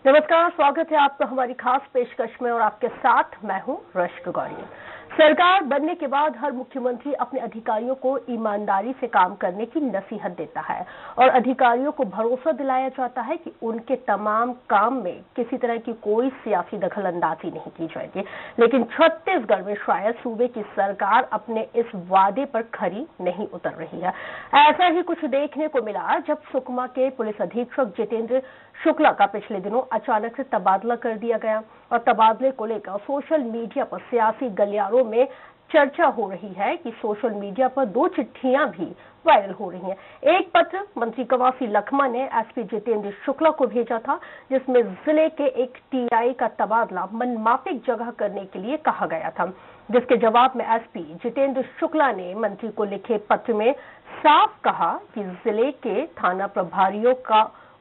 नमस्कार, स्वागत है आपका हमारी खास पेशकश में और आपके साथ मैं हूं रश्क गौरी। सरकार बनने के बाद हर मुख्यमंत्री अपने अधिकारियों को ईमानदारी से काम करने की नसीहत देता है और अधिकारियों को भरोसा दिलाया जाता है कि उनके तमाम काम में किसी तरह की कोई सियासी दखलंदाजी नहीं की जाएगी। लेकिन छत्तीसगढ़ में शायद सूबे की सरकार अपने इस वादे पर खरी नहीं उतर रही है। ऐसा ही कुछ देखने को मिला जब सुकमा के पुलिस अधीक्षक जितेंद्र शुक्ला का पिछले दिनों अचानक से तबादला कर दिया गया और तबादले को लेकर सोशल मीडिया पर सियासी गलियारों में चर्चा हो रही है कि सोशल मीडिया पर 2 चिट्ठियां भी वायरल हो रही हैं। एक पत्र मंत्री कवासी लखमा ने एसपी जितेंद्र शुक्ला को भेजा था, जिसमें जिले के एक टीआई का तबादला मनमाफिक जगह करने के लिए कहा गया था, जिसके जवाब में एसपी जितेंद्र शुक्ला ने मंत्री को लिखे पत्र में साफ कहा कि जिले के थाना प्रभारियों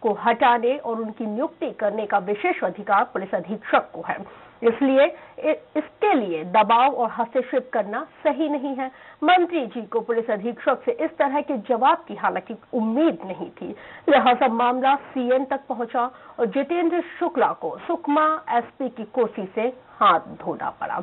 को हटाने और उनकी नियुक्ति करने का विशेष अधिकार पुलिस अधीक्षक को है, इसलिए इसके लिए दबाव और हस्तक्षेप करना सही नहीं है। मंत्री जी को पुलिस अधीक्षक से इस तरह के जवाब की हालांकि उम्मीद नहीं थी, लिहाजा मामला सीएम तक पहुंचा और जितेंद्र शुक्ला को सुकमा एसपी की कुर्सी से हाथ धोना पड़ा।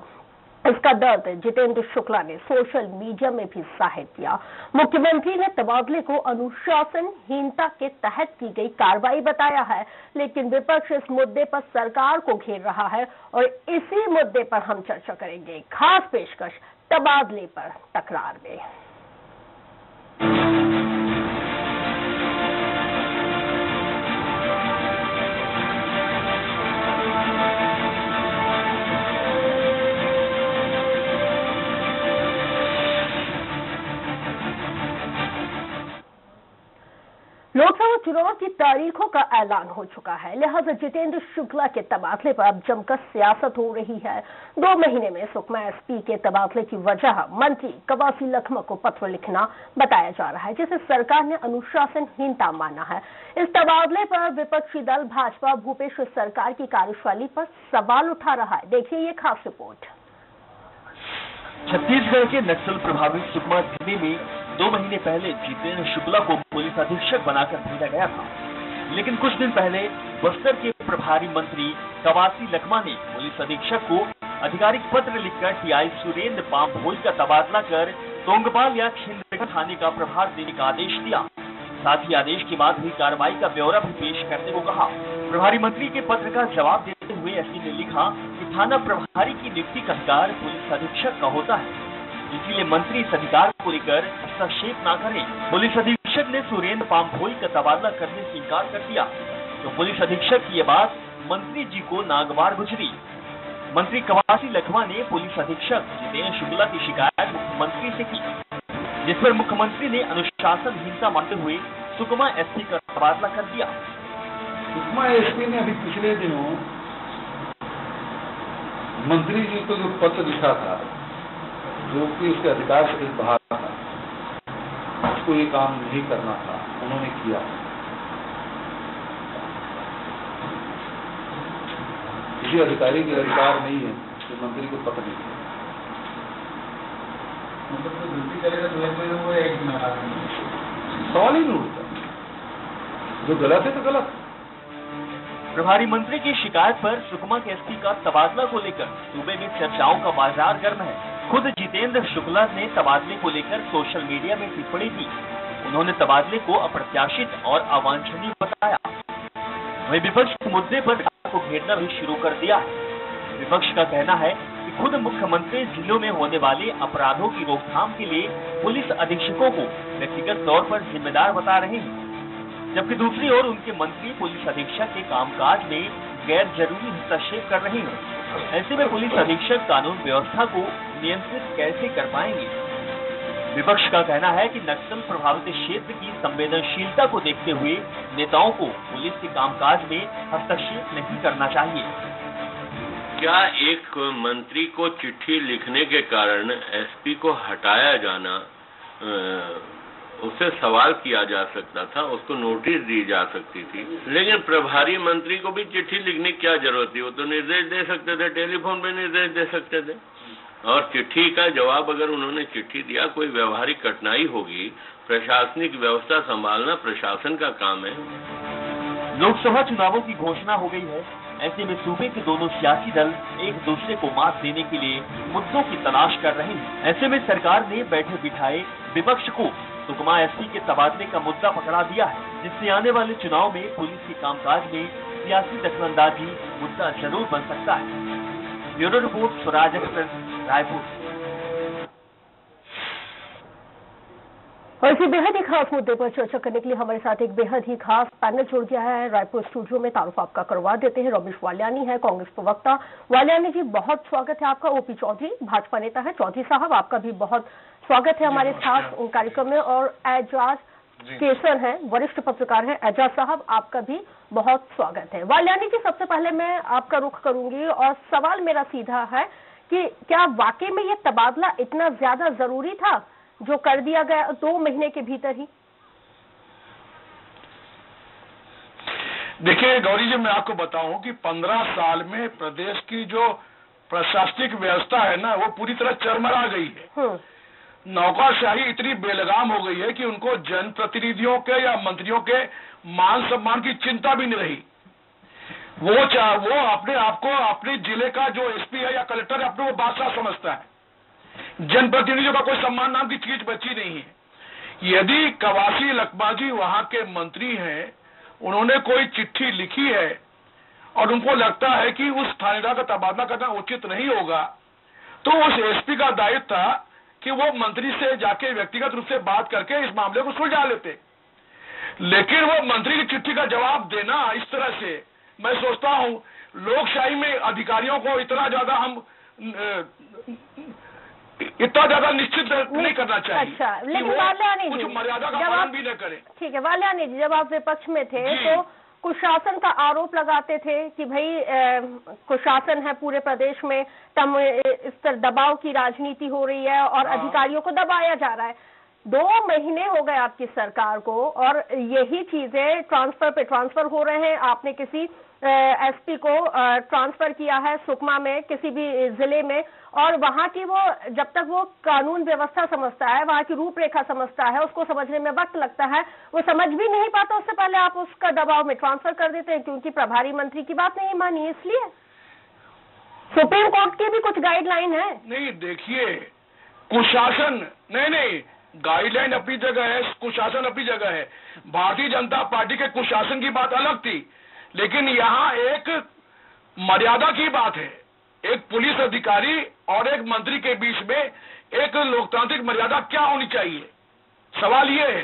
इसका दर्द जितेंद्र शुक्ला ने सोशल मीडिया में भी जाहिर किया। मुख्यमंत्री ने तबादले को अनुशासनहीनता के तहत की गई कार्रवाई बताया है, लेकिन विपक्ष इस मुद्दे पर सरकार को घेर रहा है और इसी मुद्दे पर हम चर्चा करेंगे। खास पेशकश तबादले पर तकरार में। लोकसभा चुनाव की तारीखों का ऐलान हो चुका है, लिहाजा जितेंद्र शुक्ला के तबादले पर अब जमकर सियासत हो रही है। 2 महीने में सुकमा एसपी के तबादले की वजह मंत्री कवासी लखमा को पत्र लिखना बताया जा रहा है, जिसे सरकार ने अनुशासनहीनता माना है। इस तबादले पर विपक्षी दल भाजपा भूपेश सरकार की कार्यशैली पर सवाल उठा रहा है। देखिए ये खास रिपोर्ट। छत्तीसगढ़ के नक्सल प्रभावित सुकमा जिले में 2 महीने पहले जितेंद्र शुक्ला को पुलिस अधीक्षक बनाकर भेजा गया था, लेकिन कुछ दिन पहले बस्तर के प्रभारी मंत्री कवासी लखमा ने पुलिस अधीक्षक को आधिकारिक पत्र लिखकर टीआई सुरेंद्र पामभोई का तबादला कर तोंगपाल या छिंदगढ़ थाने का प्रभार देने का आदेश दिया। साथ ही आदेश के बाद हुई कार्रवाई का ब्यौरा भी पेश करने को कहा। प्रभारी मंत्री के पत्र का जवाब देते हुए एसपी ने लिखा कि थाना प्रभारी की नियुक्ति का अधिकार पुलिस अधीक्षक का होता है, इसलिए मंत्री इस अधिकार को लेकर हस्तक्षेप न करें। पुलिस अधीक्षक ने सुरेंद्र पामभोई का तबादला करने से इंकार कर दिया, तो पुलिस अधीक्षक की ये बात मंत्री जी को नागवार गुजरी। मंत्री कवासी लखमा ने पुलिस अधीक्षक जितेंद्र शुक्ला की शिकायत मुख्यमंत्री से की, जिस पर मुख्यमंत्री ने अनुशासनहीनता मानते हुए सुकमा एसपी का तबादला कर दिया। सुकमा एसपी ने अभी पिछले दिनों मंत्री जी को जो पत्र लिखा था, जो कि उसके अधिकार से बाहर था, उसको ये काम नहीं करना था, उन्होंने किया। किसी अधिकारी के अधिकार नहीं है कि मंत्री को पत्र लिखे। मतलब तो गलती करेगा तो वो एक सवाल ही नहीं उठता। जो गलत है तो गलत। प्रभारी मंत्री की शिकायत पर सुकमा के एसपी का तबादला को लेकर सूबे में चर्चाओं का बाजार गर्म है। खुद जितेंद्र शुक्ला ने तबादले को लेकर सोशल मीडिया में टिप्पणी की। उन्होंने तबादले को अप्रत्याशित और अवांछनीय बताया। वहीं विपक्ष के मुद्दे पर को घेरना भी शुरू कर दिया है। विपक्ष का कहना है कि खुद मुख्यमंत्री जिलों में होने वाले अपराधों की रोकथाम के लिए पुलिस अधीक्षकों को व्यक्तिगत तौर पर जिम्मेदार बता रहे हैं, जबकि दूसरी ओर उनके मंत्री पुलिस अधीक्षक के कामकाज में गैर जरूरी हस्तक्षेप कर रहे हैं। ऐसे में पुलिस अधीक्षक कानून व्यवस्था को नियंत्रित कैसे कर पाएंगे? विपक्ष का कहना है कि नक्सल प्रभावित क्षेत्र की संवेदनशीलता को देखते हुए नेताओं को पुलिस के कामकाज में हस्तक्षेप नहीं करना चाहिए। क्या एक मंत्री को चिट्ठी लिखने के कारण एसपी को हटाया जाना, उससे सवाल किया जा सकता था, उसको नोटिस दी जा सकती थी, लेकिन प्रभारी मंत्री को भी चिट्ठी लिखने की क्या जरूरत थी? वो तो निर्देश दे सकते थे, टेलीफोन पे निर्देश दे सकते थे। और चिट्ठी का जवाब अगर उन्होंने चिट्ठी दिया, कोई व्यवहारिक कठिनाई होगी, प्रशासनिक व्यवस्था संभालना प्रशासन का काम है। लोकसभा चुनावों की घोषणा हो गई है। ऐसे में सूबे के दोनों सियासी दल एक दूसरे को मात देने के लिए मुद्दों की तलाश कर रहे हैं। ऐसे में सरकार ने बैठे बिठाए विपक्ष को सुकमा एसपी के तबादले का मुद्दा पकड़ा दिया है, जिससे आने वाले चुनाव में पुलिस के कामकाज में सियासी दखलंदाजी मुद्दा जरूर बन सकता है। Bureau report, Swaraj express, Raipur. और इसी बेहद ही खास मुद्दे पर चर्चा करने के लिए हमारे साथ एक बेहद ही खास पैनल जुड़ गया है। रायपुर स्टूडियो में तारुफ आपका करवा देते हैं। रमेश वालियानी है, कांग्रेस प्रवक्ता। वालियानी जी, बहुत स्वागत है आपका। ओपी चौधरी भाजपा नेता है। चौधरी साहब, आपका भी बहुत स्वागत है हमारे साथ कार्यक्रम में। और एजाज केसर हैं, वरिष्ठ पत्रकार हैं। एजाज साहब, आपका भी बहुत स्वागत है। वालियानी जी, सबसे पहले मैं आपका रुख करूंगी और सवाल मेरा सीधा है कि क्या वाकई में ये तबादला इतना ज्यादा जरूरी था जो कर दिया गया 2 महीने के भीतर ही? देखिए गौरी जी, मैं आपको बताऊं कि 15 साल में प्रदेश की जो प्रशासनिक व्यवस्था है ना, वो पूरी तरह चरमरा गई है। नौकरशाही इतनी बेलगाम हो गई है कि उनको जनप्रतिनिधियों के या मंत्रियों के मान सम्मान की चिंता भी नहीं रही। वो अपने आप को अपने जिले का जो एसपी है या कलेक्टर है, अपने वो बादशाह समझता है। जनप्रतिनिधियों का कोई सम्मान नाम की चीज बची नहीं है। यदि कवासी लखमा जी वहां के मंत्री हैं, उन्होंने कोई चिट्ठी लिखी है और उनको लगता है कि उस थानेदार का तबादला करना उचित नहीं होगा, तो उस एसपी का दायित्व था कि वो मंत्री से जाके व्यक्तिगत रूप से बात करके इस मामले को सुलझा लेते। लेकिन वो मंत्री की चिट्ठी का जवाब देना इस तरह से, मैं सोचता हूं लोकशाही में अधिकारियों को इतना ज्यादा निश्चित नहीं करना चाहिए। अच्छा, लेकिन वालियानी जी, कुछ मर्यादा का पालन भी न करें। ठीक है वालियानी जी, जब आप विपक्ष में थे तो कुशासन का आरोप लगाते थे कि भाई कुशासन है पूरे प्रदेश में, इस तरह दबाव की राजनीति हो रही है और अधिकारियों को दबाया जा रहा है। 2 महीने हो गए आपकी सरकार को और यही चीजें ट्रांसफर पे ट्रांसफर हो रहे हैं। आपने किसी एसपी को ट्रांसफर किया है सुकमा में, किसी भी जिले में, और वहां की वो जब तक वो कानून व्यवस्था समझता है, वहां की रूपरेखा समझता है, उसको समझने में वक्त लगता है, वो समझ भी नहीं पाता, उससे पहले आप उसका दबाव में ट्रांसफर कर देते हैं क्योंकि प्रभारी मंत्री की बात नहीं मानी। इसलिए सुप्रीम कोर्ट की भी कुछ गाइडलाइन है। नहीं, देखिए कुशासन नहीं, गाइडलाइन अपनी जगह है, कुशासन अपनी जगह है। भारतीय जनता पार्टी के कुशासन की बात अलग थी, लेकिन यहाँ एक मर्यादा की बात है। एक पुलिस अधिकारी और एक मंत्री के बीच में एक लोकतांत्रिक मर्यादा क्या होनी चाहिए, सवाल ये है।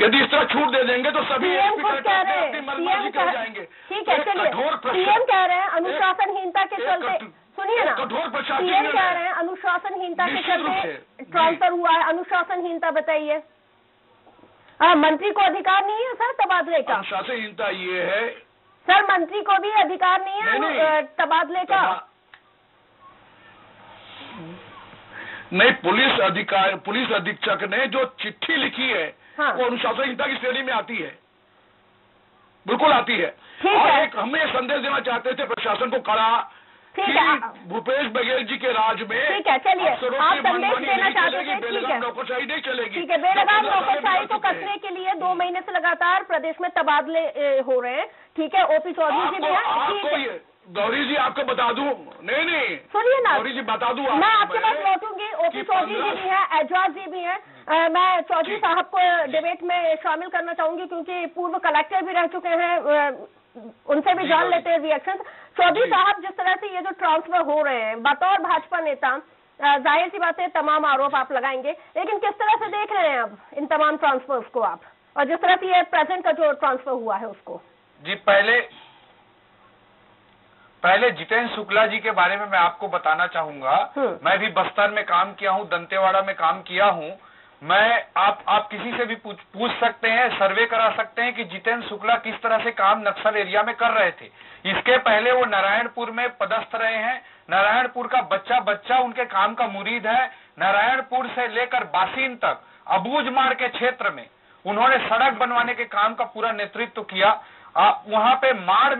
यदि इस तरह छूट दे देंगे तो सभी सीएम कह रहे हैं, ठीक है, चलिए सीएम कह रहे हैं अनुशासनहीनता के चलते, सुनिए ना, सीएम कह रहे हैं अनुशासनहीनता के चलते ट्रांसफर हुआ है। अनुशासनहीनता बताइए। मंत्री को अधिकार नहीं है सर तबादले का? अनुशासनहीनता ये है सर, मंत्री को भी अधिकार नहीं है तबादले का? नहीं, पुलिस अधीक्षक ने जो चिट्ठी लिखी है वो अनुशासनहीनता की श्रेणी में आती है, बिल्कुल आती है। और एक हमें संदेश देना चाहते थे प्रशासन को कड़ा कि भूपेश बघेल जी के राज में, ठीक है, चलिए आप संदेश देना चाहते थे, बेलगाम नौकरशाही नहीं चलेगी। ठीक है, बेलगाम नौकरशाही को कसने के लिए 2 महीने से लगातार प्रदेश में तबादले हो रहे हैं। ठीक है, ओपी चौधरी जी भी हैं। गौरी जी आपको बता दूं, नहीं सुनिए ना, गौरी जी बता दूं, मैं आपके पास लौटूंगी। ओपी चौधरी जी भी हैं, एजाज जी भी हैं। मैं चौधरी साहब को डिबेट में शामिल करना चाहूंगी क्योंकि पूर्व कलेक्टर भी रह चुके हैं, उनसे भी जान लेते हैं रिएक्शन। चौधरी साहब, जिस तरह से ये जो ट्रांसफर हो रहे हैं, बतौर भाजपा नेता जाहिर सी बात है तमाम आरोप आप लगाएंगे, लेकिन किस तरह से देख रहे हैं अब इन तमाम ट्रांसफर्स को आप, और जिस तरह से ये प्रेजेंट का जो ट्रांसफर हुआ है उसको? जी, पहले जितेंद्र शुक्ला जी के बारे में मैं आपको बताना चाहूंगा। मैं भी बस्तर में काम किया हूं, दंतेवाड़ा में काम किया हूं। मैं आप किसी से भी पूछ सकते हैं, सर्वे करा सकते हैं कि जितेंद्र शुक्ला किस तरह से काम नक्सल एरिया में कर रहे थे। इसके पहले वो नारायणपुर में पदस्थ रहे हैं। नारायणपुर का बच्चा उनके काम का मुरीद है। नारायणपुर से लेकर बासीन तक अबूझमाड़ के क्षेत्र में उन्होंने सड़क बनवाने के काम का पूरा नेतृत्व किया। वहां पे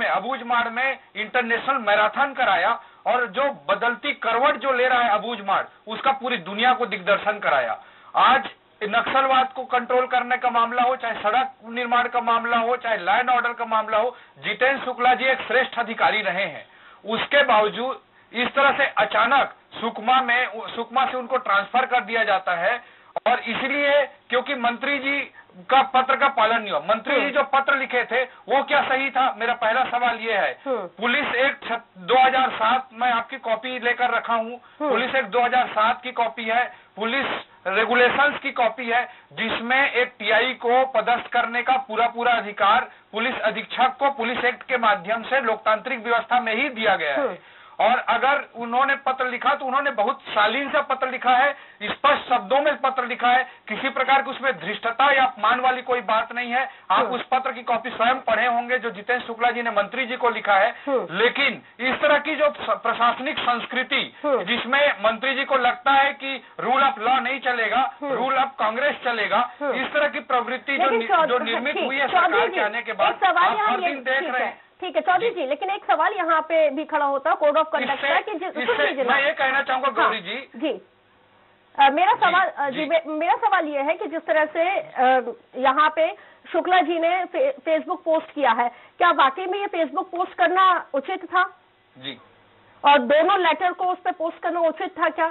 अबूझमाड़ में इंटरनेशनल मैराथन कराया और जो बदलती करवट जो ले रहा है अबूझमाड़, उसका पूरी दुनिया को दिग्दर्शन कराया। आज नक्सलवाद को कंट्रोल करने का मामला हो, चाहे सड़क निर्माण का मामला हो, चाहे लैंड ऑर्डर का मामला हो, जितेंद्र शुक्ला जी एक श्रेष्ठ अधिकारी रहे हैं। उसके बावजूद इस तरह से अचानक सुकमा से उनको ट्रांसफर कर दिया जाता है, और इसलिए क्योंकि मंत्री जी का पत्र का पालन नहीं हुआ। मंत्री जी जो पत्र लिखे थे वो क्या सही था? मेरा पहला सवाल ये है। पुलिस एक्ट 2007 मैं आपकी कॉपी लेकर रखा हूँ, पुलिस एक्ट 2007 की कॉपी है, पुलिस रेगुलेशंस की कॉपी है, जिसमें एक टीआई को पदस्थ करने का पूरा अधिकार पुलिस अधीक्षक को पुलिस एक्ट के माध्यम से लोकतांत्रिक व्यवस्था में ही दिया गया है। और अगर उन्होंने पत्र लिखा तो उन्होंने बहुत शालीन सा पत्र लिखा है, स्पष्ट शब्दों में पत्र लिखा है, किसी प्रकार की उसमें धृष्टता या अपमान वाली कोई बात नहीं है। आप उस पत्र की कॉपी स्वयं पढ़े होंगे जो जितेंद्र शुक्ला जी ने मंत्री जी को लिखा है। लेकिन इस तरह की जो प्रशासनिक संस्कृति जिसमें मंत्री जी को लगता है कि रूल ऑफ लॉ नहीं चलेगा, रूल ऑफ कांग्रेस चलेगा, इस तरह की प्रवृत्ति जो निर्मित हुई है सरकार के आने के बाद, आप हर दिन देख रहे हैं। ठीक है चौधरी जी, लेकिन एक सवाल यहाँ पे भी खड़ा होता है कोड ऑफ कंडक्ट का कि मैं ये कहना चाहूंगा गौरी जी मेरा सवाल ये है कि जिस तरह से यहाँ पे शुक्ला जी ने फेसबुक पोस्ट किया है, क्या वाकई में ये फेसबुक पोस्ट करना उचित था जी? और दोनों लेटर को उस पर पोस्ट करना उचित था क्या?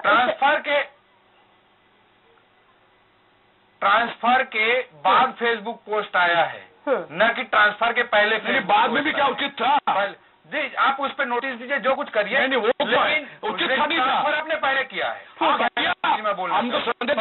ट्रांसफर के बाद फेसबुक पोस्ट आया है, न कि ट्रांसफर के पहले। बाद में भी क्या उचित था? जी आप उस पर नोटिस दीजिए, जो कुछ करिए, लेकिन उचित था नहीं था। ट्रांसफर आपने पहले किया है। मैं बोल रहा हूं, हम तो संदेश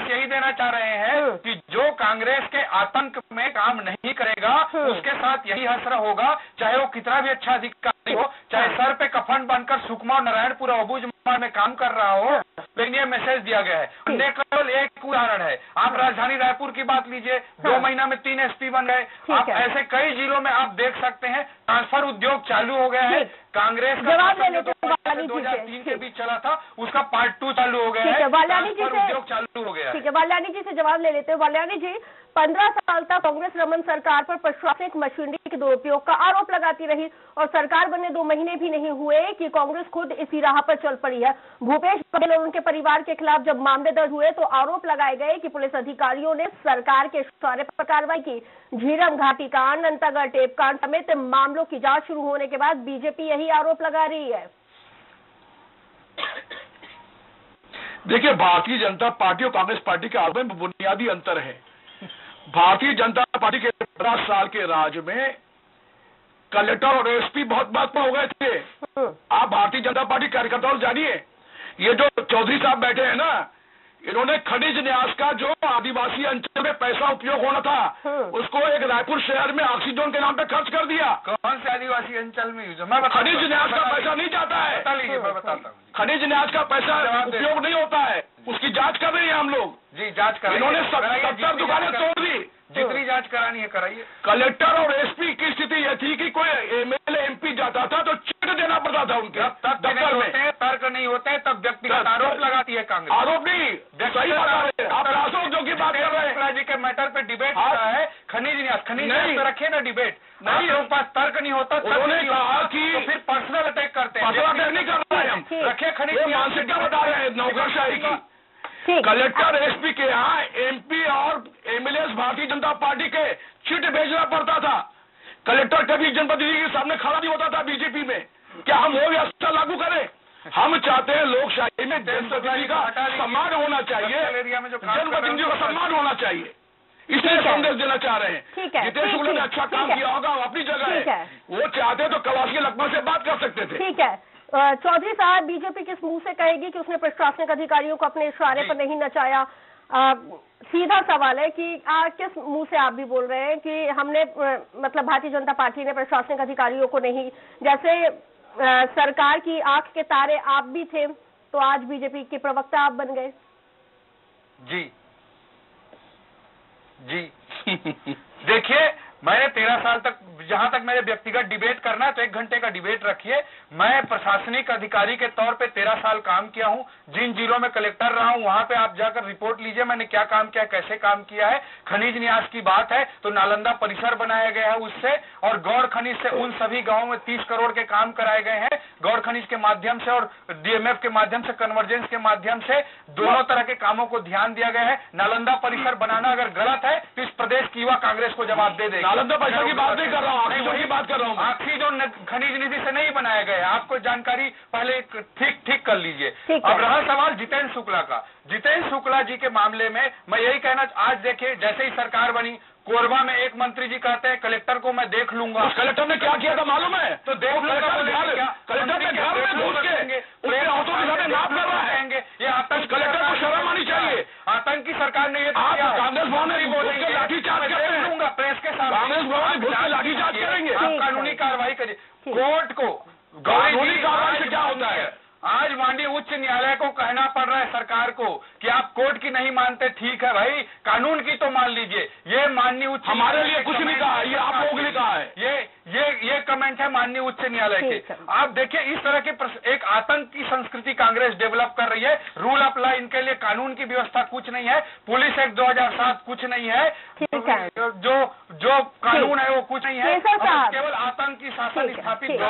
यही देना चाह रहे हैं कि जो कांग्रेस के आतंक में काम नहीं करेगा उसके साथ यही हश्र होगा, चाहे वो कितना भी अच्छा अधिकारी हो, चाहे सर पे कफन बनकर सुकमा और नारायणपुर अबूझ में काम कर रहा हो, लेकिन ये मैसेज दिया गया है। हमने केवल एक उदाहरण है, आप राजधानी रायपुर की बात लीजिए, 2 महीना में 3 एसपी बन गए। आप ऐसे कई जिलों में आप देख सकते हैं ट्रांसफर उद्योग चालू हो गया है। कांग्रेस का 2003 के बीच चला था, उसका पार्ट 2 चालू हो गया है, उद्योग चालू हो गया। ठीक है, वाल्यानी जी से जवाब ले लेते हैं। वाल्यानी जी, 15 साल तक कांग्रेस रमन सरकार पर प्रशासनिक मशीनरी के दुरुपयोग का आरोप लगाती रही और सरकार बनने 2 महीने भी नहीं हुए कि कांग्रेस खुद इसी राह पर चल पड़ी है। भूपेश बघेल और उनके परिवार के खिलाफ जब मामले दर्ज हुए तो आरोप लगाए गए कि पुलिस अधिकारियों ने सरकार के इशारे पर कार्रवाई की। झीरम घाटी कांड, अंतागढ़ टेप कांड समेत मामलों की जांच शुरू होने के बाद बीजेपी यही आरोप लगा रही है। देखिए, भारतीय जनता पार्टी और कांग्रेस पार्टी के आरोप में बुनियादी अंतर है। भारतीय जनता पार्टी के 15 साल के राज में कलेक्टर और एसपी बहुत महत्वपूर्ण हो गए थे। आप भारतीय जनता पार्टी कार्यकर्ताओं जानिए, ये जो चौधरी साहब बैठे हैं ना, इन्होंने खनिज न्यास का जो आदिवासी अंचल में पैसा उपयोग होना था उसको एक रायपुर शहर में ऑक्सीजन के नाम पे खर्च कर दिया। कौन से आदिवासी अंचल में? खनिज न्यास का पैसा नहीं जाता है। बता लीजिए, मैं बताता हूँ। खनिज न्यास का पैसा उपयोग नहीं होता है, उसकी जांच कर रहे हैं हम लोग। जी जांच कर, इन्होंने 70 दुकानें तोड़ दी। जितनी जांच करानी है कराइए। कलेक्टर और एसपी की स्थिति यह थी कि कोई एमएलए एमपी जाता था तो चिट देना पड़ता था उनके दफ्तर में। तर्क नहीं होते हैं तब व्यक्तिगत आरोप लगाती है कांग्रेस। आरोप नहीं, सही बात है। आप राजों की बात कर रहे हैं। शुक्ला जी के मैटर पे डिबेट हो रहा है, खनिज न्यास पे रखे ना डिबेट। नहीं, उनके पास तर्क नहीं होता, उन्होंने कहा कि तो फिर पर्सनल अटैक करते हैं। पर्सनल अटैक नहीं कर रहे हैं हम, रखे खनिज मानसिकता बता रहे हैं नौकरशाही की। कलेक्टर एसपी के यहाँ एमपी और एमएलए भारतीय जनता पार्टी के चिट भेजना पड़ता था। कलेक्टर कभी जनप्रतिनिधि के सामने खड़ा नहीं होता था बीजेपी में। क्या हम वो व्यवस्था लागू करें? हम चाहते हैं लोकशाही में जनप्रतिनिधि का सम्मान होना चाहिए, जनप्रतिनिधियों का सम्मान होना चाहिए। इसलिए संदेश देना चाह रहे हैं। जितेंद्र शुक्ला ने अच्छा काम किया होगा, वो अपनी जगह है। वो चाहते तो कवासी लखमा से बात कर सकते थे। ठीक है, चौधरी साहब, बीजेपी किस मुंह से कहेगी कि उसने प्रशासनिक अधिकारियों को अपने इशारे पर नहीं नचाया? सीधा सवाल है कि किस मुंह से आप भी बोल रहे हैं कि हमने मतलब भारतीय जनता पार्टी ने प्रशासनिक अधिकारियों को नहीं, जैसे सरकार की आंख के तारे आप भी थे तो आज बीजेपी के प्रवक्ता आप बन गए। जी जी देखिए, मैंने 13 साल तक, जहां तक मेरे व्यक्तिगत डिबेट करना है तो 1 घंटे का डिबेट रखिए। मैं प्रशासनिक अधिकारी के तौर पे 13 साल काम किया हूं, जिन जिलों में कलेक्टर रहा हूं वहां पे आप जाकर रिपोर्ट लीजिए मैंने क्या काम किया, कैसे काम किया है। खनिज न्यास की बात है तो नालंदा परिसर बनाया गया है उससे, और गौड़ खनिज से उन सभी गांवों में 30 करोड़ के काम कराए गए हैं गौड़ खनिज के माध्यम से और डीएमएफ के माध्यम से, कन्वर्जेंस के माध्यम से, दोनों तरह के कामों को ध्यान दिया गया है। नालंदा परिसर बनाना अगर गलत है तो इस प्रदेश की युवा कांग्रेस को जवाब दे देगी। नालंदा परिसर की बात नहीं कर रहा हूँ, वही बात कर रहा हूँ। ऑक्सीजन खनिज निधि से नहीं बनाया गया है, आपको जानकारी पहले ठीक कर लीजिए। अब रहा सवाल जितेंद्र शुक्ला का। जितेंद्र शुक्ला जी के मामले में मैं यही कहना, आज देखिए जैसे ही सरकार बनी, कोरबा में एक मंत्री जी कहते हैं कलेक्टर को मैं देख लूंगा। कलेक्टर ने क्या किया था मालूम है? तो देख लूंगा, कलेक्टर ने घर में घुस के ऑटो के साथ नाप कर रहा है। ये आतंक, कलेक्टर को शर्म आनी चाहिए। आतंकी सरकार ने ये कांग्रेस भवन लाठीचार्ज करेंगे, प्रेस के साथ कांग्रेस भवन लाठीचार्ज करेंगे। आप कानूनी कार्रवाई करिए। कोर्ट को कानूनी कार्रवाई से क्या होता है? आज माननीय उच्च न्यायालय को कहना पड़ रहा है सरकार को कि आप कोर्ट की नहीं मानते, ठीक है भाई, कानून की तो मान लीजिए। ये माननीय उच्च, हमारे लिए कुछ नहीं कहा, ये आप लोगों के लिए कहा है। ये कमेंट है माननीय उच्च न्यायालय के। आप देखिए इस तरह के एक आतंक की संस्कृति कांग्रेस डेवलप कर रही है। रूल ऑफ लॉ इनके लिए, कानून की व्यवस्था कुछ नहीं है, पुलिस एक्ट 2007 कुछ नहीं है, जो कानून है वो कुछ नहीं है, केवल आतंक की शासन स्थापित।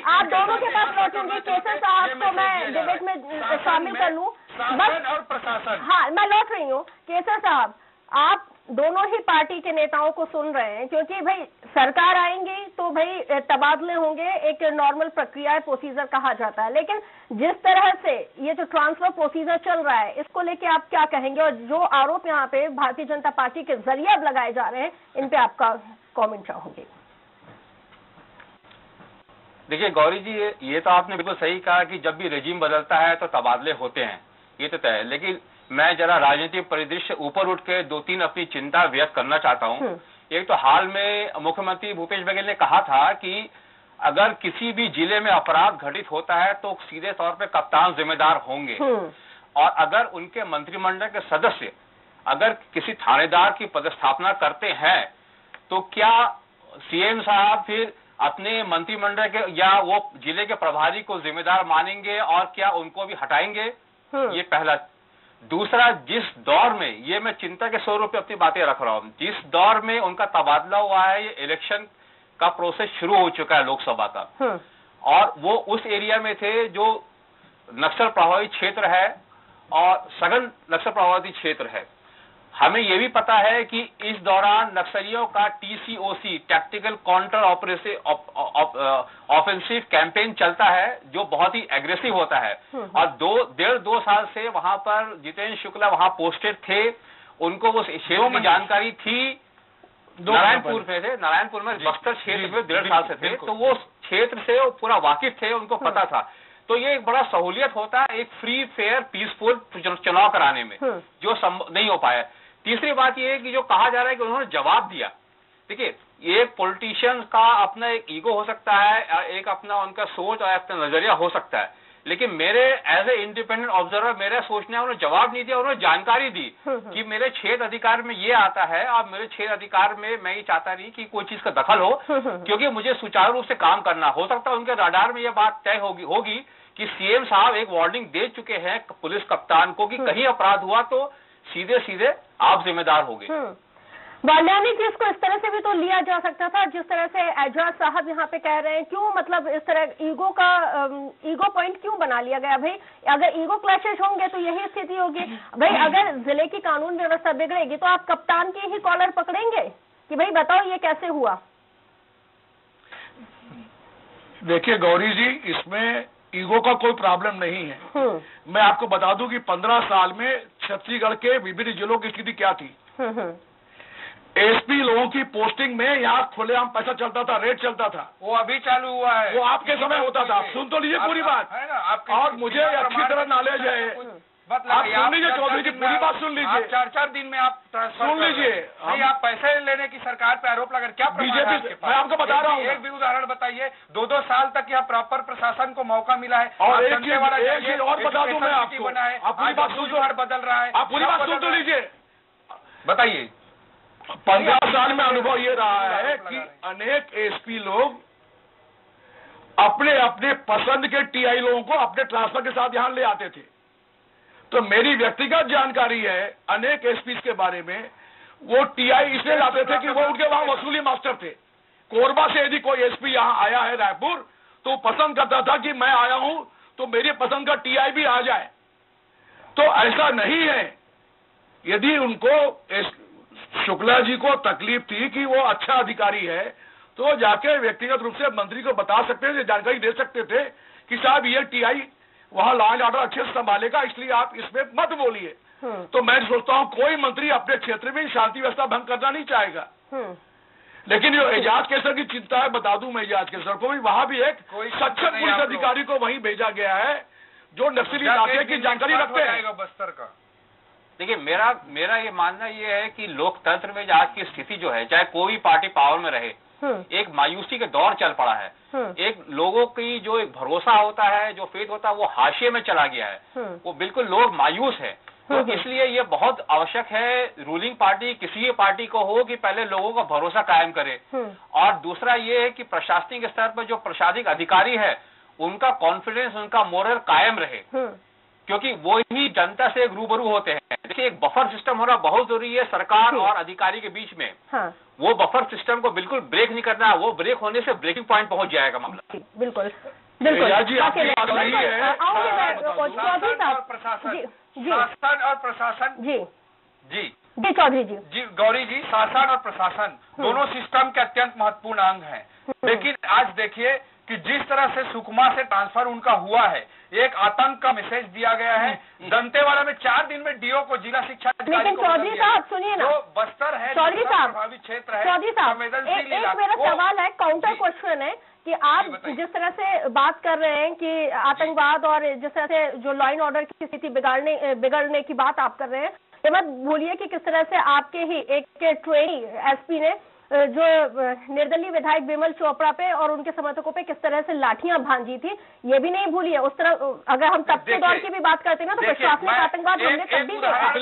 आप दोनों के पास लौटूंगी, केसर साहब को मैं डिबेट में शामिल कर लूं शासन और प्रशासन। हाँ, मैं लौट रही हूँ। केसर साहब, आप दोनों ही पार्टी के नेताओं को सुन रहे हैं, क्योंकि भाई सरकार आएंगी तो भाई तबादले होंगे, एक नॉर्मल प्रक्रिया है, प्रोसीजर कहा जाता है। लेकिन जिस तरह से ये जो ट्रांसफर प्रोसीजर चल रहा है, इसको लेके आप क्या कहेंगे? और जो आरोप यहाँ पे भारतीय जनता पार्टी के जरिए अब लगाए जा रहे हैं, इन पे आपका कॉमेंट चाहूंगी। देखिए गौरी जी, ये तो आपने बिल्कुल सही कहा कि जब भी रेजिम बदलता है तो तबादले होते हैं, ये तो तय है। लेकिन मैं जरा राजनीतिक परिदृश्य ऊपर उठ के 2-3 अपनी चिंता व्यक्त करना चाहता हूं। एक तो हाल में मुख्यमंत्री भूपेश बघेल ने कहा था कि अगर किसी भी जिले में अपराध घटित होता है तो सीधे तौर पे कप्तान जिम्मेदार होंगे, और अगर उनके मंत्रिमंडल के सदस्य अगर किसी थानेदार की पदस्थापना करते हैं तो क्या सीएम साहब फिर अपने मंत्रिमंडल के या वो जिले के प्रभारी को जिम्मेदार मानेंगे और क्या उनको भी हटाएंगे? ये पहला। दूसरा, जिस दौर में, ये मैं चिंता के स्वरूप पे अपनी बातें रख रहा हूं, जिस दौर में उनका तबादला हुआ है, ये इलेक्शन का प्रोसेस शुरू हो चुका है लोकसभा का, और वो उस एरिया में थे जो नक्सल प्रभावित क्षेत्र है और सघन नक्सल प्रभावित क्षेत्र है। हमें यह भी पता है कि इस दौरान नक्सलियों का TCOC, tactical counter offensive campaign चलता है, जो बहुत ही एग्रेसिव होता है। और 1.5-2 साल से वहां पर जितेंद्र शुक्ला वहां पोस्टेड थे, उनको वो क्षेत्र की जानकारी थी। नारायणपुर में थे, नारायणपुर में बस्तर क्षेत्र में 1.5 साल से थे, तो वो क्षेत्र से वो पूरा वाकिफ थे, उनको पता था। तो ये एक बड़ा सहूलियत होता है एक फ्री फेयर पीसफुल चुनाव कराने में, जो नहीं हो पाया। तीसरी बात यह है कि जो कहा जा रहा है कि उन्होंने जवाब दिया, देखिए एक पॉलिटिशियन का अपना एक ईगो हो सकता है, एक अपना उनका सोच और अपना नजरिया हो सकता है, लेकिन मेरे एज ए इंडिपेंडेंट ऑब्जर्वर मेरा सोचना है उन्होंने जवाब नहीं दिया, उन्होंने जानकारी दी कि मेरे क्षेत्र अधिकार में ये आता है और मेरे क्षेत्र अधिकार में मैं ये चाहता नहीं कि कोई चीज का दखल हो, क्योंकि मुझे सुचारू रूप से काम करना। हो सकता है उनके रडार में ये बात तय होगी कि सीएम साहब एक वार्निंग दे चुके हैं पुलिस कप्तान को कि कहीं अपराध हुआ तो सीधे सीधे आप जिम्मेदार होंगे। बाल्यानी केस को इस तरह से भी तो लिया जा सकता था, जिस तरह से एजाज साहब यहाँ पे कह रहे हैं। क्यों, मतलब इस तरह ईगो पॉइंट क्यों बना लिया गया? भाई अगर ईगो क्लैशेस होंगे तो यही स्थिति होगी। भाई अगर जिले की कानून व्यवस्था बिगड़ेगी तो आप कप्तान की ही कॉलर पकड़ेंगे कि भाई बताओ ये कैसे हुआ? देखिए गौरी जी, इसमें ईगो का कोई प्रॉब्लम नहीं है। मैं आपको बता दूं कि 15 साल में छत्तीसगढ़ के विभिन्न जिलों की स्थिति क्या थी। एसपी लोगों की पोस्टिंग में यहाँ खुलेआम पैसा चलता था, रेट चलता था। वो अभी चालू हुआ है, वो आपके समय होता था। सुन तो लीजिए पूरी बात, और मुझे अच्छी तरह नॉलेज है। आप सुन लीजिए चौधरी जी, पूरी बात सुन लीजिए। 4-4 दिन में आप सुन लीजिए। नहीं, आप पैसे लेने की सरकार पे आरोप लगा, क्या बीजेपी, मैं आपको बता रहा हूँ। एक भी उदाहरण बताइए। 2-2 साल तक यहाँ प्रॉपर प्रशासन को मौका मिला है। और एक चीज और बता दूं मैं आपको, आप पूरी बात सुन, बदल रहा है। आप पूरी बात सुन तो लीजिए, बताइए। 15 साल में अनुभव ये रहा है कि अनेक एसपी लोग अपने अपने पसंद के टीआई लोगों को अपने ट्रांसफर के साथ यहां ले आते थे। तो मेरी व्यक्तिगत जानकारी है अनेक एसपी के बारे में, वो टीआई इसलिए लाते थे कि वो उनके वहां वसूली मास्टर थे। कोरबा से यदि कोई एसपी यहां आया है रायपुर, तो पसंद करता था कि मैं आया हूं तो मेरी पसंद का टीआई भी आ जाए। तो ऐसा नहीं है। यदि उनको शुक्ला जी को तकलीफ थी कि वो अच्छा अधिकारी है, तो जाके व्यक्तिगत रूप से मंत्री को बता सकते थे, जानकारी दे सकते थे कि साहब ये टीआई वहां लॉ एंड ऑर्डर अच्छे से संभालेगा, इसलिए आप इसमें मत बोलिए। तो मैं सोचता हूं कोई मंत्री अपने क्षेत्र में शांति व्यवस्था भंग करना नहीं चाहेगा। लेकिन जो एजाज केसर की चिंता है, बता दूं मैं एजाज केसर को भी, वहां भी एक सक्षम पुलिस अधिकारी को वहीं भेजा गया है जो नक्सली इलाके की जानकारी रखते हैं। बस्तर का देखिए, मेरा ये मानना ये है कि लोकतंत्र में आज की स्थिति जो है, चाहे कोई पार्टी पावर में रहे, एक मायूसी के दौर चल पड़ा है। एक लोगों की जो एक भरोसा होता है, जो फेथ होता है, वो हाशिए में चला गया है। वो बिल्कुल लोग मायूस है। तो इसलिए ये बहुत आवश्यक है रूलिंग पार्टी किसी भी पार्टी को हो कि पहले लोगों का भरोसा कायम करे। और दूसरा ये है कि प्रशासनिक स्तर पर जो प्रशासनिक अधिकारी है उनका कॉन्फिडेंस, उनका मोरल कायम रहे, क्योंकि वो ही जनता से एक रूबरू होते हैं। देखिए, एक बफर सिस्टम होना बहुत जरूरी है सरकार और अधिकारी के बीच में। वो बफर सिस्टम को बिल्कुल ब्रेक नहीं करना, वो ब्रेक होने से ब्रेकिंग पॉइंट पहुंच जाएगा मामला। बिल्कुल जी, आपकी बात सही है। शासन और प्रशासन जी चौधरी जी गौरी जी, शासन और प्रशासन दोनों सिस्टम के अत्यंत महत्वपूर्ण अंग हैं। लेकिन आज देखिए कि जिस तरह से सुकमा से ट्रांसफर उनका हुआ है, एक आतंक का मैसेज दिया गया है। दंतेवाड़ा में 4 दिन में डीओ को जिला शिक्षा अधिकारी, लेकिन चौधरी साहब सुनिए ना, जो बस्तर है, चौधरी साहब प्रभावित क्षेत्र है, चौधरी साहब एक मेरा सवाल है, काउंटर क्वेश्चन है कि आप जिस तरह से बात कर रहे हैं कि आतंकवाद और जिस तरह से जो लॉ एंड ऑर्डर की स्थिति बिगड़ने की बात आप कर रहे हैं, ये मत भूलिए कि किस तरह से आपके ही एक ट्रेनी एसपी ने जो निर्दलीय विधायक विमल चोपड़ा पे और उनके समर्थकों पे किस तरह से लाठियां भांजी थी, ये भी नहीं भूलिए। उस तरह अगर हम तब के दौर की भी बात करते हैं ना, तो प्रशासनिक आतंकवाद हमने तब भी देखा।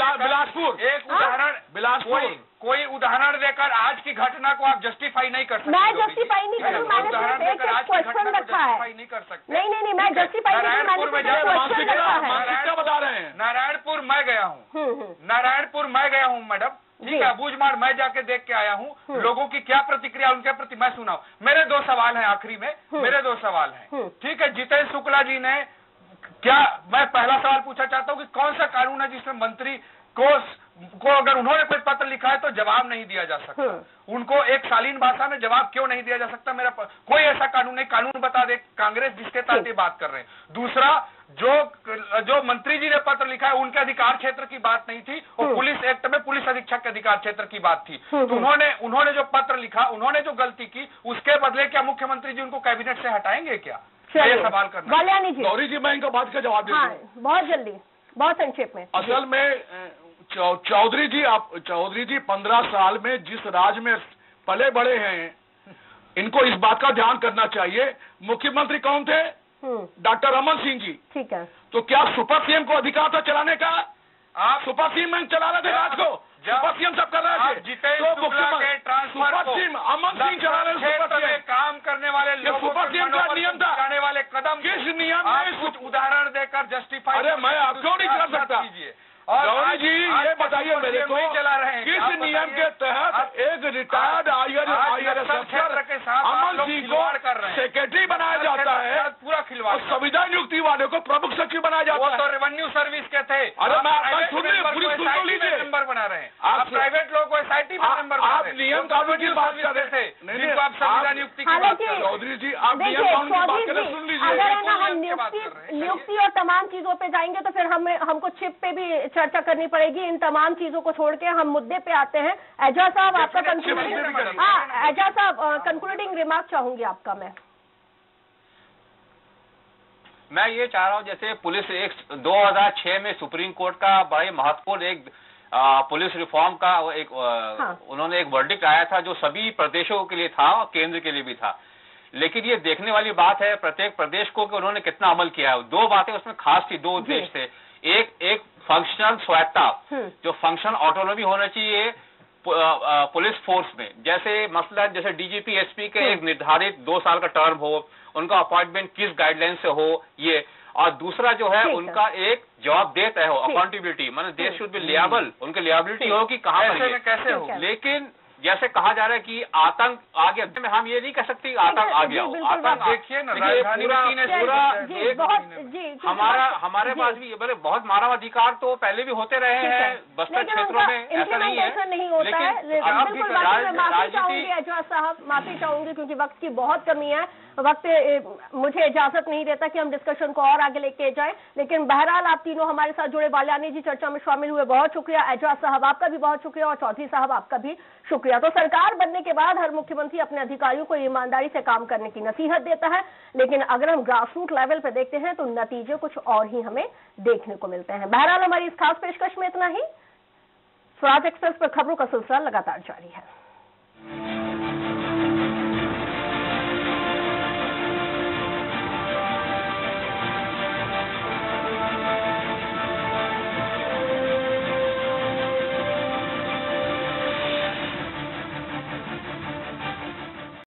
बिलासपुर कोई उदाहरण देकर आज की घटना को आप जस्टिफाई नहीं कर सकते। मैं जस्टिफाई नहीं करूँ, मैंने सिर्फ एक क्वेश्चन रखा है। नहीं कर सकते। नहीं, मैं जस्टिफाई नहीं, मैंने क्वेश्चन रखा है। बता रहे हैं नारायणपुर मैं गया हूँ, नारायणपुर मैं गया हूँ मैडम, ठीक है, बूझमाड़ मैं जाके देख के आया हूँ। लोगों की क्या प्रतिक्रिया उनके प्रति मैं सुना। मेरे 2 सवाल हैं आखिरी में, मेरे 2 सवाल हैं, ठीक है। जितेंद्र शुक्ला जी ने क्या, मैं पहला सवाल पूछना चाहता हूँ कि कौन सा कानून है जिसमें मंत्री को अगर उन्होंने कोई पत्र लिखा है तो जवाब नहीं दिया जा सकता, उनको एक शालीन भाषा में जवाब क्यों नहीं दिया जा सकता? मेरा कोई ऐसा कानून नहीं, कानून बता दे कांग्रेस जिसके तहत ये बात कर रहे हैं। दूसरा, जो मंत्री जी ने पत्र लिखा है उनके अधिकार क्षेत्र की बात नहीं थी, और पुलिस एक्ट में पुलिस अधीक्षक के अधिकार क्षेत्र की बात थी। तो उन्होंने जो पत्र लिखा, उन्होंने जो गलती की, उसके बदले क्या मुख्यमंत्री जी उनको कैबिनेट से हटाएंगे क्या? ये सवाल करना। कल्याणी जी, गौरी जी, मैं इनका बात का जवाब दूं बहुत जल्दी, बहुत संक्षेप में। असल में चौधरी जी 15 साल में जिस राज्य में पले बड़े हैं, इनको इस बात का ध्यान करना चाहिए। मुख्यमंत्री कौन थे? डॉक्टर रमन सिंह जी। ठीक है। तो क्या सुपर सीएम को अधिकार था चलाने का? आप सुपर सीएम चला रहे थे राज को, सुपर सीएम सब कर रहे थे। जितेंद्र शुक्ला के ट्रांसफर को अमन सिंह चला रहे थे। काम करने वाले लोगों सुपर सीएम का नियम था, आने वाले कदम किस नियम में? कुछ उदाहरण देकर जस्टिफाई। अरे मैं आप क्यों नहीं कर सकता? गौरी जी, ये बताइए मेरे को, किस नियम के तहत एक रिटायर्ड IRS अफसर अमन सिंह को सेक्रेटरी बनाया जाता है, पूरा खिलवाड़, संविधान नियुक्ति वाले को प्रमुख सचिव बनाया जाता है? वो तो रेवेन्यू सर्विस के थे। अरे मैं सुन लीजिए, मेंबर बना रहे हैं आप, प्राइवेट लोगों को SIT में मेंबर बना रहे हैं। आप नियम कानून की बात कर रहे थे, जिनको आप संविधान नियुक्ति की बात कर रहे हैं। चौधरी जी, आप नियम कानून की बात करें, सुन लीजिए। अगर है ना हम नियुक्ति और तमाम चीजों पे जाएंगे तो फिर हमको चिप पे भी चर्चा करनी पड़ेगी। इन तमाम चीजों को छोड़ के हम मुद्दे पे आते हैं। एजाज साहब, आपका एजाज साहब कंक्लूडिंग रिमार्क चाहूंगी आपका। मैं ये चाह रहा हूं, जैसे पुलिस 2006 में सुप्रीम कोर्ट का बड़े महत्वपूर्ण एक पुलिस रिफॉर्म का उन्होंने एक वर्डिक्ट आया था जो सभी प्रदेशों के लिए था और केंद्र के लिए भी था। लेकिन ये देखने वाली बात है प्रत्येक प्रदेश को कि उन्होंने कितना अमल किया है। 2 बातें उसमें खास थी, 2 उद्देश्य थे। एक फंक्शनल स्वायत्ता, जो फंक्शनल ऑटोनॉमी होना चाहिए पुलिस फोर्स में, जैसे मसलन जैसे डीजीपी एसपी के एक निर्धारित 2 साल का टर्म हो, उनका अपॉइंटमेंट किस गाइडलाइन से हो, ये, और दूसरा जो है उनका एक जवाब देता है हो, अकाउंटेबिलिटी, मतलब दे शुड बी लिएबल, उनके लिएबिलिटी हो कि कहां पर कैसे हो। लेकिन जैसे कहा जा रहा है कि आतंक आ गया, में हम ये नहीं कह सकते आतंक आ गया हो। आतंक देखिए ना, राजधानी में पूरा हमारे पास भी बड़े बहुत मानवाधिकार तो पहले भी होते रहे हैं बस्तर क्षेत्रों में, ऐसा नहीं है। लेकिन माफी चाहूंगी क्योंकि वक्त की बहुत कमी है, वक्त मुझे इजाजत नहीं देता कि हम डिस्कशन को और आगे लेके जाएं। लेकिन बहरहाल आप तीनों हमारे साथ जुड़े, बालियानी जी चर्चा में शामिल हुए, बहुत शुक्रिया। एजाज साहब आपका भी बहुत शुक्रिया और चौधरी साहब आपका भी शुक्रिया। तो सरकार बनने के बाद हर मुख्यमंत्री अपने अधिकारियों को ईमानदारी से काम करने की नसीहत देता है, लेकिन अगर हम ग्रासरूट लेवल पर देखते हैं तो नतीजे कुछ और ही हमें देखने को मिलते हैं। बहरहाल हमारी इस खास पेशकश में इतना ही। स्वराज एक्सप्रेस पर खबरों का सिलसिला लगातार जारी है।